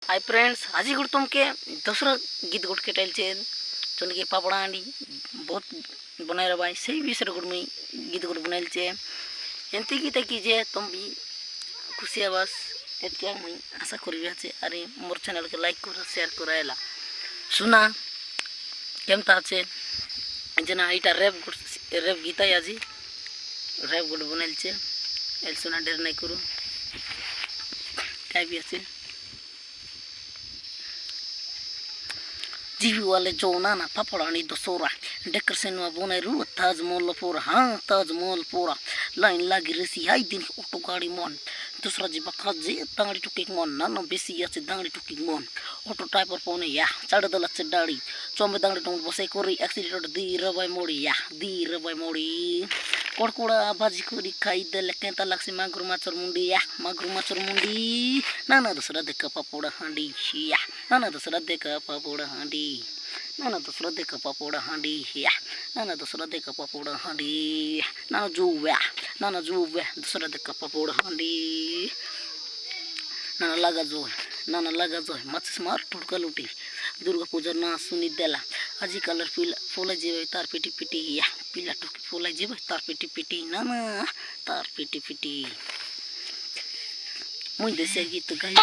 Hi friends, आज गुड़ तुमके दूसरा गीत गुड़ के टाइल चेन चुन के पापड़ा आंडी बहुत बनाए रहा से विषय गुड़ में गीत गुड़ बनाए चे एंती गीत कीजिए तुम भी खुशी बस इतना मुझे आशा करी अरे मोर चैनल के लाइक कर शेयर कराएला सुना केम ताचे जना इटा रैप गीता आज रैप गुड़ बनाए चे एल सुना डेर नहीं करूँ क्या भी अच्छे जीवी वाले जो ना पापड़ानी दसोरा डेकोरेशन में बोने रू ताजमहल पूरा हाँ ताजमहल पूरा लाइन लगी रसी हाई दिन ऑटो गाड़ी मन दूसरा जीवा खाजे दांगड़ी टुकिंग मन ना ना बेसी आचे दांगड़ी टुकिंग मन ऑटो ड्राइवर पोने या चाड़ दल अच्छे दाड़ी चौमे दांगड़ी टोंग बसे कोरी एक्सीडेंट दी रबाई मोड़ी कोड़कोड़ा बाजी कोरी खाई दे लेकिन तलाक से मागुर माचर मुंडी ना दूसरा देखा पापोड़ा हांडी या ना दूसरा देखा पापोड़ा हांडी ना दूसरा देखा पापोड़ा हांडी या ना दूसरा देखा पापोड़ा हांडी ना जुवे दूसरा देखा पापोड़ा हांडी ना लगा जो मत स्मार्ट टुड़का लुटी दुर्गा पूजा ना सुनी देला আজি कलर फोला जेबे तार पिटी या पीला टोकी फोला जेबे तार पिटी ना तार पिटी मुझे देसे गीत गाई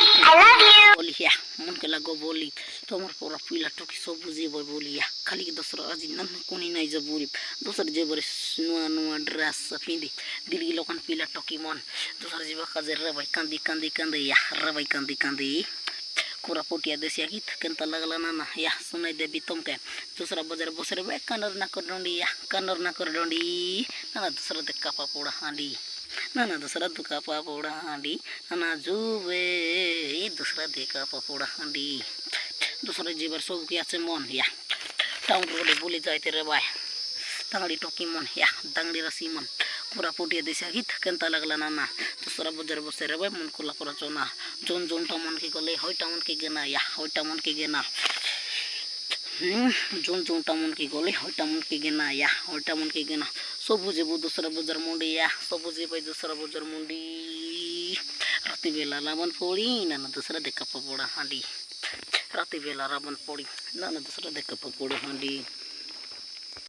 बोली या मन के लगो बोली तोमर पूरा पीला टोकी सब जेबे बोली या खाली दूसरा आज नन कोनी नहीं जबूरी दूसरा जेबे नुआ ड्रेस पिंदी दिल्ली लोकन पीला टोकी मन दूसरा जेबे काजे रबाई कांदी या रबाई कांदी पूरा पोटिया देसिया गीत केंता लगला ना या सुनाई देबी तुमके दूसरा बाजार बसरे बे कनर ना कर डोंडी ना दूसरा देखा पापोड़ा हांडी ना दूसरा दुका पापोड़ा हांडी ना जुवे दूसरा देखा पापोड़ा हांडी दूसरा जीवर सब के आचे मन या टाउन रोडे बोली जाते रे बाय तांगड़ी टोकी मन या दांगड़ी रसी मन पूरा पोटिया देसिया गीत केंता लगला ना दूसरा बाजार बसरे बे मन कोला पूरा चोना जोन टाउन के गले होय टाउन के गेना या होय टाउन के गेना जोन टाउन के गले होय टाउन के गेना या होय टाउन के गेना सब जेबो दूसरा बाजार मुंडी या सब जेबे दूसरा बाजार मुंडी राती बेला लाबन पड़ी ना दूसरा देखा पापोड़ा हांडी राती बेला राबन पड़ी ना दूसरा देखा पापोड़ा हांडी।